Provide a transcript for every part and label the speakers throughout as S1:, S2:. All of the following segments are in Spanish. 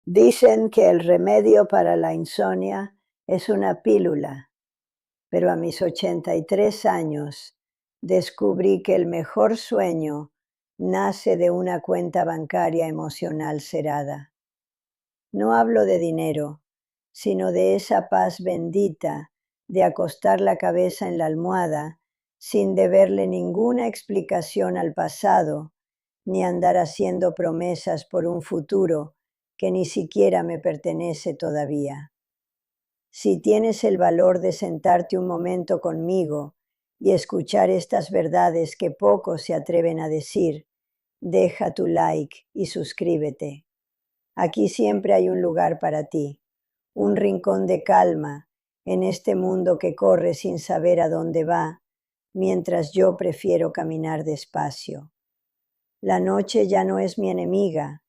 S1: Dicen que el remedio para la insomnia es una pílula, pero a mis 83 años descubrí que el mejor sueño nace de una cuenta bancaria emocional cerrada. No hablo de dinero, sino de esa paz bendita de acostar la cabeza en la almohada sin deberle ninguna explicación al pasado, ni andar haciendo promesas por un futuro que ni siquiera me pertenece todavía. Si tienes el valor de sentarte un momento conmigo y escuchar estas verdades que pocos se atreven a decir, deja tu like y suscríbete. Aquí siempre hay un lugar para ti, un rincón de calma en este mundo que corre sin saber a dónde va, mientras yo prefiero caminar despacio. La noche ya no es mi enemiga,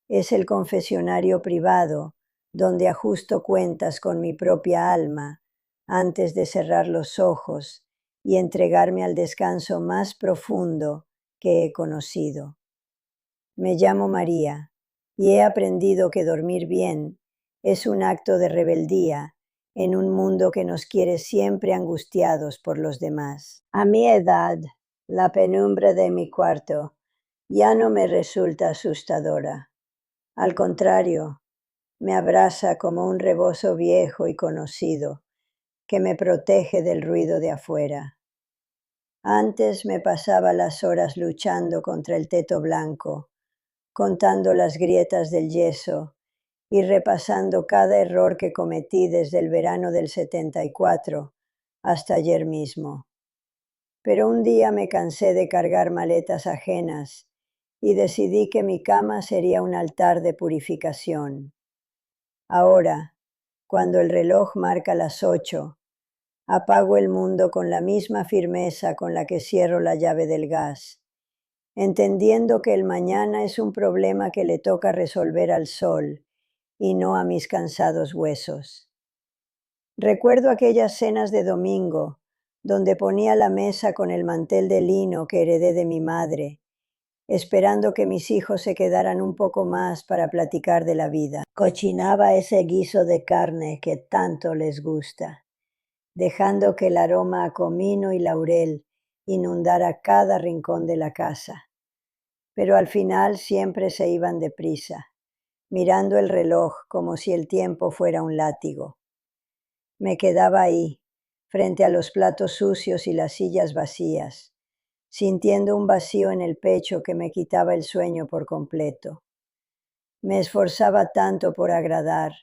S1: es el confesionario privado donde ajusto cuentas con mi propia alma antes de cerrar los ojos y entregarme al descanso más profundo que he conocido. Me llamo María y he aprendido que dormir bien es un acto de rebeldía en un mundo que nos quiere siempre angustiados por los demás. A mi edad, la penumbra de mi cuarto ya no me resulta asustadora. Al contrario, me abraza como un rebozo viejo y conocido que me protege del ruido de afuera. Antes me pasaba las horas luchando contra el teto blanco, contando las grietas del yeso y repasando cada error que cometí desde el verano del 74 hasta ayer mismo. Pero un día me cansé de cargar maletas ajenas y decidí que mi cama sería un altar de purificación. Ahora, cuando el reloj marca las 8, apago el mundo con la misma firmeza con la que cierro la llave del gas, entendiendo que el mañana es un problema que le toca resolver al sol y no a mis cansados huesos. Recuerdo aquellas cenas de domingo, donde ponía la mesa con el mantel de lino que heredé de mi madre, esperando que mis hijos se quedaran un poco más para platicar de la vida. Cochinaba ese guiso de carne que tanto les gusta, dejando que el aroma a comino y laurel inundara cada rincón de la casa. Pero al final siempre se iban deprisa, mirando el reloj como si el tiempo fuera un látigo. Me quedaba ahí, frente a los platos sucios y las sillas vacías, sintiendo un vacío en el pecho que me quitaba el sueño por completo. Me esforzaba tanto por agradar,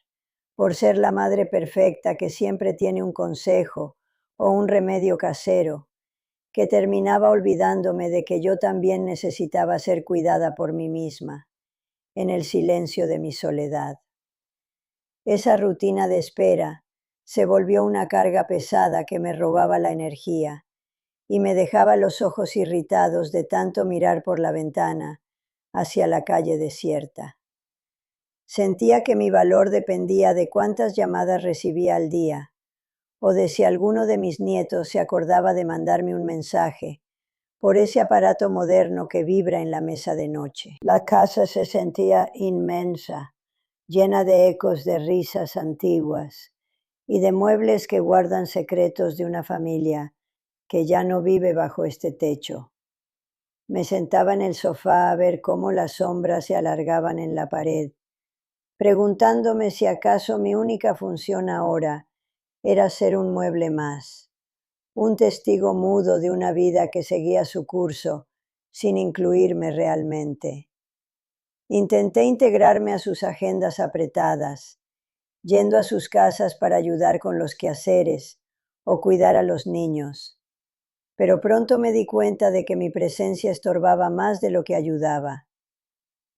S1: por ser la madre perfecta que siempre tiene un consejo o un remedio casero, que terminaba olvidándome de que yo también necesitaba ser cuidada por mí misma, en el silencio de mi soledad. Esa rutina de espera se volvió una carga pesada que me robaba la energía y me dejaba los ojos irritados de tanto mirar por la ventana hacia la calle desierta. Sentía que mi valor dependía de cuántas llamadas recibía al día, o de si alguno de mis nietos se acordaba de mandarme un mensaje por ese aparato moderno que vibra en la mesa de noche. La casa se sentía inmensa, llena de ecos de risas antiguas y de muebles que guardan secretos de una familia que ya no vive bajo este techo. Me sentaba en el sofá a ver cómo las sombras se alargaban en la pared, preguntándome si acaso mi única función ahora era ser un mueble más, un testigo mudo de una vida que seguía su curso sin incluirme realmente. Intenté integrarme a sus agendas apretadas, yendo a sus casas para ayudar con los quehaceres o cuidar a los niños, pero pronto me di cuenta de que mi presencia estorbaba más de lo que ayudaba.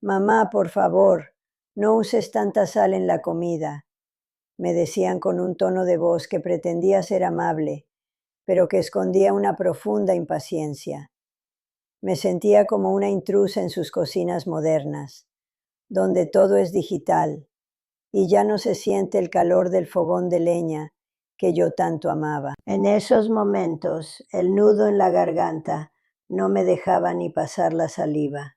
S1: «Mamá, por favor, no uses tanta sal en la comida», me decían con un tono de voz que pretendía ser amable, pero que escondía una profunda impaciencia. Me sentía como una intrusa en sus cocinas modernas, donde todo es digital y ya no se siente el calor del fogón de leña que yo tanto amaba. En esos momentos, el nudo en la garganta no me dejaba ni pasar la saliva,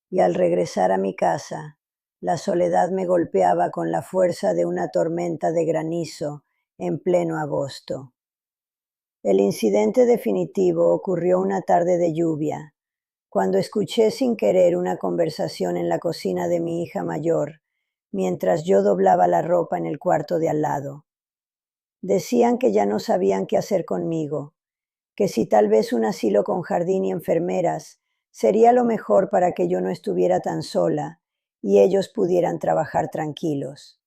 S1: y al regresar a mi casa, La soledad me golpeaba con la fuerza de una tormenta de granizo en pleno agosto. El incidente definitivo ocurrió una tarde de lluvia, cuando escuché sin querer una conversación en la cocina de mi hija mayor, mientras yo doblaba la ropa en el cuarto de al lado. Decían que ya no sabían qué hacer conmigo, que si tal vez un asilo con jardín y enfermeras sería lo mejor para que yo no estuviera tan sola y ellos pudieran trabajar tranquilos.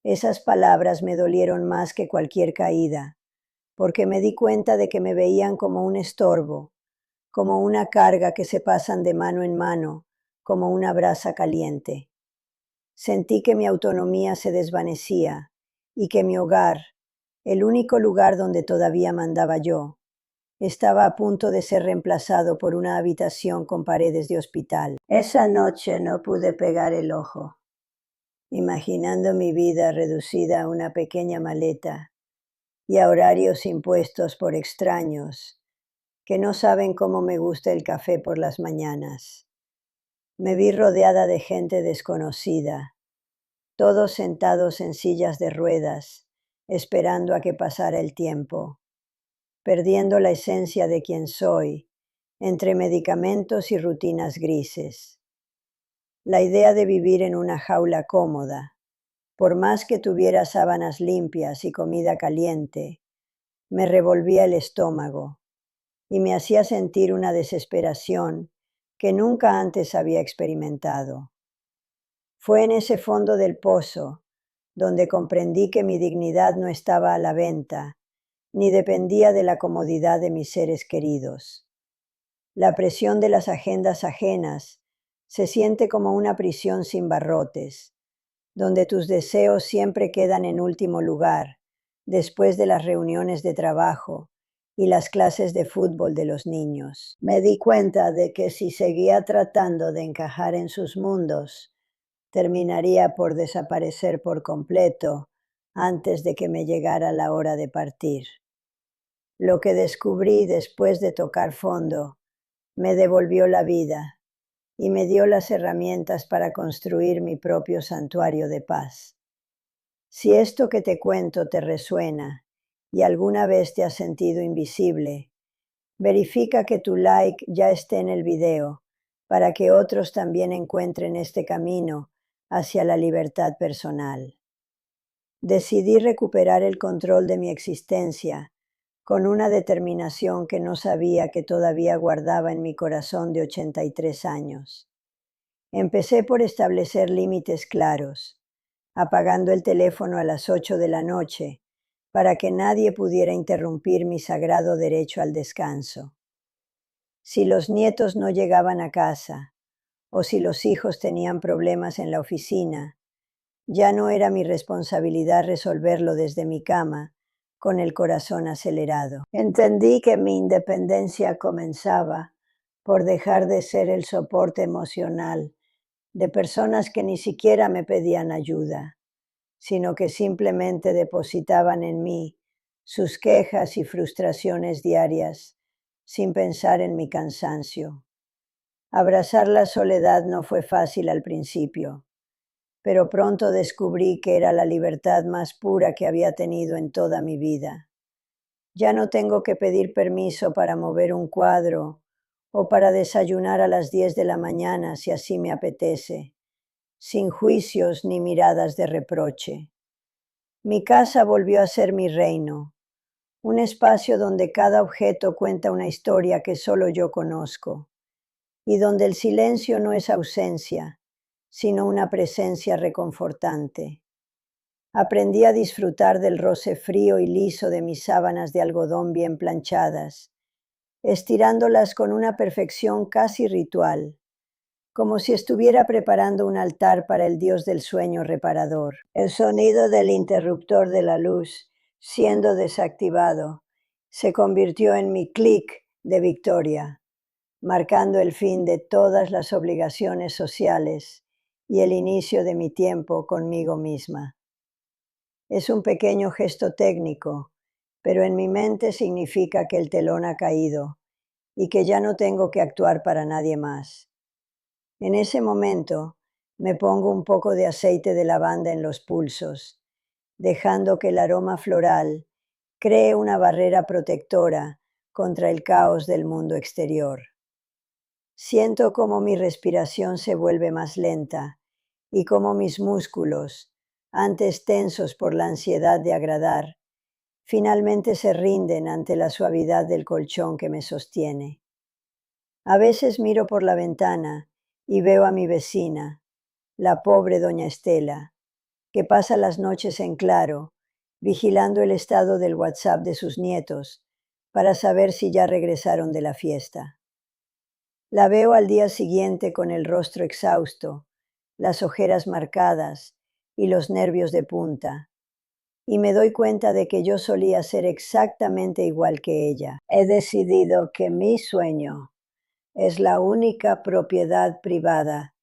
S1: Esas palabras me dolieron más que cualquier caída, porque me di cuenta de que me veían como un estorbo, como una carga que se pasan de mano en mano, como una brasa caliente. Sentí que mi autonomía se desvanecía y que mi hogar, el único lugar donde todavía mandaba yo, estaba a punto de ser reemplazado por una habitación con paredes de hospital. Esa noche no pude pegar el ojo, imaginando mi vida reducida a una pequeña maleta y a horarios impuestos por extraños que no saben cómo me gusta el café por las mañanas. Me vi rodeada de gente desconocida, todos sentados en sillas de ruedas, esperando a que pasara el tiempo, perdiendo la esencia de quien soy, entre medicamentos y rutinas grises. La idea de vivir en una jaula cómoda, por más que tuviera sábanas limpias y comida caliente, me revolvía el estómago y me hacía sentir una desesperación que nunca antes había experimentado. Fue en ese fondo del pozo donde comprendí que mi dignidad no estaba a la venta, ni dependía de la comodidad de mis seres queridos. La presión de las agendas ajenas se siente como una prisión sin barrotes, donde tus deseos siempre quedan en último lugar, después de las reuniones de trabajo y las clases de fútbol de los niños. Me di cuenta de que si seguía tratando de encajar en sus mundos, terminaría por desaparecer por completo antes de que me llegara la hora de partir. Lo que descubrí después de tocar fondo me devolvió la vida y me dio las herramientas para construir mi propio santuario de paz. Si esto que te cuento te resuena y alguna vez te has sentido invisible, verifica que tu like ya esté en el video para que otros también encuentren este camino hacia la libertad personal. Decidí recuperar el control de mi existencia con una determinación que no sabía que todavía guardaba en mi corazón de 83 años. Empecé por establecer límites claros, apagando el teléfono a las 8 de la noche para que nadie pudiera interrumpir mi sagrado derecho al descanso. Si los nietos no llegaban a casa o si los hijos tenían problemas en la oficina, ya no era mi responsabilidad resolverlo desde mi cama con el corazón acelerado. Entendí que mi independencia comenzaba por dejar de ser el soporte emocional de personas que ni siquiera me pedían ayuda, sino que simplemente depositaban en mí sus quejas y frustraciones diarias, sin pensar en mi cansancio. Abrazar la soledad no fue fácil al principio, pero pronto descubrí que era la libertad más pura que había tenido en toda mi vida. Ya no tengo que pedir permiso para mover un cuadro o para desayunar a las 10 de la mañana si así me apetece, sin juicios ni miradas de reproche. Mi casa volvió a ser mi reino, un espacio donde cada objeto cuenta una historia que solo yo conozco, y donde el silencio no es ausencia, sino una presencia reconfortante. Aprendí a disfrutar del roce frío y liso de mis sábanas de algodón bien planchadas, estirándolas con una perfección casi ritual, como si estuviera preparando un altar para el dios del sueño reparador. El sonido del interruptor de la luz, siendo desactivado, se convirtió en mi clic de victoria, marcando el fin de todas las obligaciones sociales y el inicio de mi tiempo conmigo misma. Es un pequeño gesto técnico, pero en mi mente significa que el telón ha caído y que ya no tengo que actuar para nadie más. En ese momento, Me pongo un poco de aceite de lavanda en los pulsos, dejando que el aroma floral cree una barrera protectora contra el caos del mundo exterior. Siento cómo mi respiración se vuelve más lenta y cómo mis músculos, antes tensos por la ansiedad de agradar, finalmente se rinden ante la suavidad del colchón que me sostiene. A veces miro por la ventana y veo a mi vecina, la pobre doña Estela, que pasa las noches en claro, vigilando el estado del WhatsApp de sus nietos para saber si ya regresaron de la fiesta. La veo al día siguiente con el rostro exhausto, las ojeras marcadas y los nervios de punta, y me doy cuenta de que yo solía ser exactamente igual que ella. He decidido que mi sueño es la única propiedad privada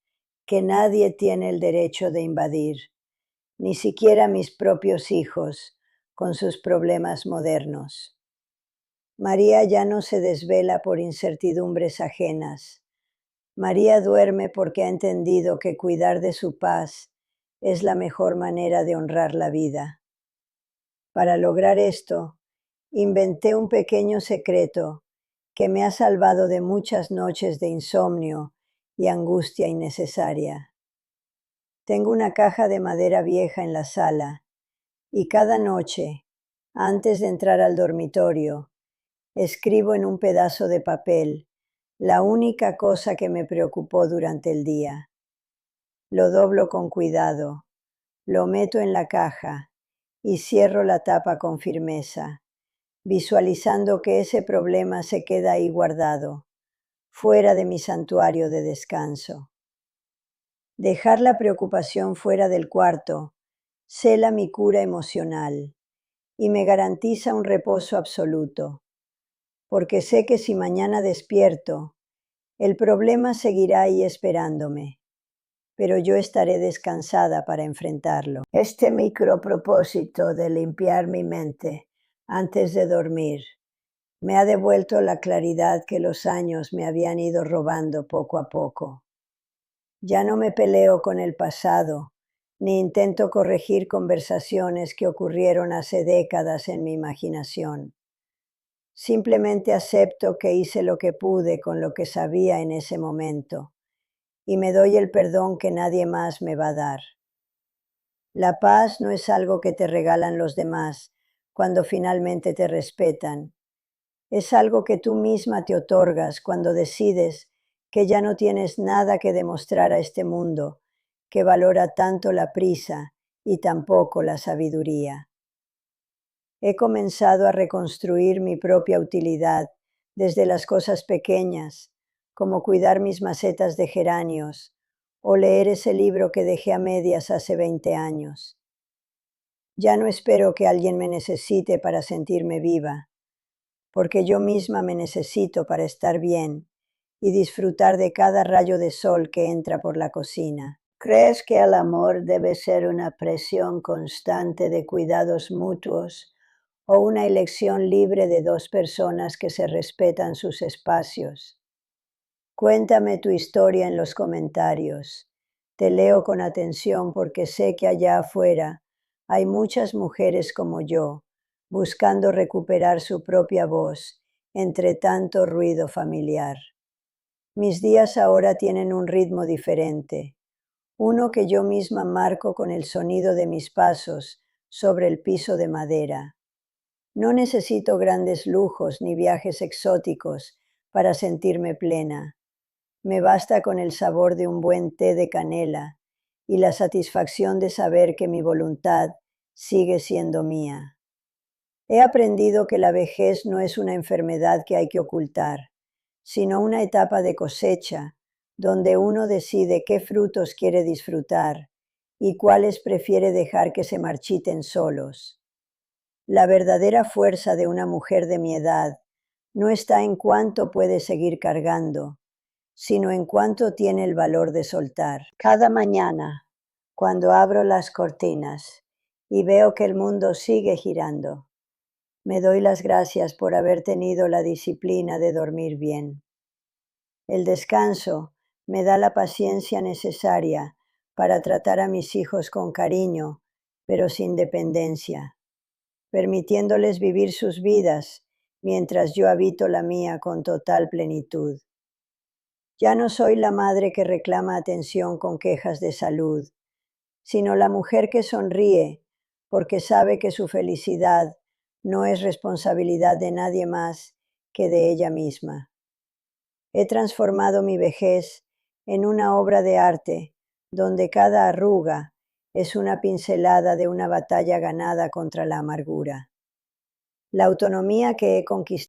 S1: que nadie tiene el derecho de invadir, ni siquiera mis propios hijos con sus problemas modernos. María ya no se desvela por incertidumbres ajenas. María duerme porque ha entendido que cuidar de su paz es la mejor manera de honrar la vida. Para lograr esto, inventé un pequeño secreto que me ha salvado de muchas noches de insomnio y angustia innecesaria. Tengo una caja de madera vieja en la sala y cada noche, antes de entrar al dormitorio, escribo en un pedazo de papel la única cosa que me preocupó durante el día. Lo doblo con cuidado, lo meto en la caja y cierro la tapa con firmeza, visualizando que ese problema se queda ahí guardado, fuera de mi santuario de descanso. Dejar la preocupación fuera del cuarto cela mi cura emocional y me garantiza un reposo absoluto, porque sé que si mañana despierto, el problema seguirá ahí esperándome, pero yo estaré descansada para enfrentarlo. Este micropropósito de limpiar mi mente antes de dormir me ha devuelto la claridad que los años me habían ido robando poco a poco. Ya no me peleo con el pasado, ni intento corregir conversaciones que ocurrieron hace décadas en mi imaginación. Simplemente acepto que hice lo que pude con lo que sabía en ese momento y me doy el perdón que nadie más me va a dar. La paz no es algo que te regalan los demás cuando finalmente te respetan. Es algo que tú misma te otorgas cuando decides que ya no tienes nada que demostrar a este mundo que valora tanto la prisa y tampoco la sabiduría. He comenzado a reconstruir mi propia utilidad desde las cosas pequeñas, como cuidar mis macetas de geranios o leer ese libro que dejé a medias hace 20 años. Ya no espero que alguien me necesite para sentirme viva, porque yo misma me necesito para estar bien y disfrutar de cada rayo de sol que entra por la cocina. ¿Crees que el amor debe ser una presión constante de cuidados mutuos o una elección libre de dos personas que se respetan sus espacios? Cuéntame tu historia en los comentarios. Te leo con atención porque sé que allá afuera hay muchas mujeres como yo, buscando recuperar su propia voz entre tanto ruido familiar. Mis días ahora tienen un ritmo diferente, uno que yo misma marco con el sonido de mis pasos sobre el piso de madera. No necesito grandes lujos ni viajes exóticos para sentirme plena. Me basta con el sabor de un buen té de canela y la satisfacción de saber que mi voluntad sigue siendo mía. He aprendido que la vejez no es una enfermedad que hay que ocultar, sino una etapa de cosecha, donde uno decide qué frutos quiere disfrutar y cuáles prefiere dejar que se marchiten solos. La verdadera fuerza de una mujer de mi edad no está en cuánto puede seguir cargando, sino en cuánto tiene el valor de soltar. Cada mañana, cuando abro las cortinas y veo que el mundo sigue girando, me doy las gracias por haber tenido la disciplina de dormir bien. El descanso me da la paciencia necesaria para tratar a mis hijos con cariño, pero sin dependencia, permitiéndoles vivir sus vidas mientras yo habito la mía con total plenitud. Ya no soy la madre que reclama atención con quejas de salud, sino la mujer que sonríe porque sabe que su felicidad no es responsabilidad de nadie más que de ella misma. He transformado mi vejez en una obra de arte donde cada arruga es una pincelada de una batalla ganada contra la amargura. La autonomía que he conquistado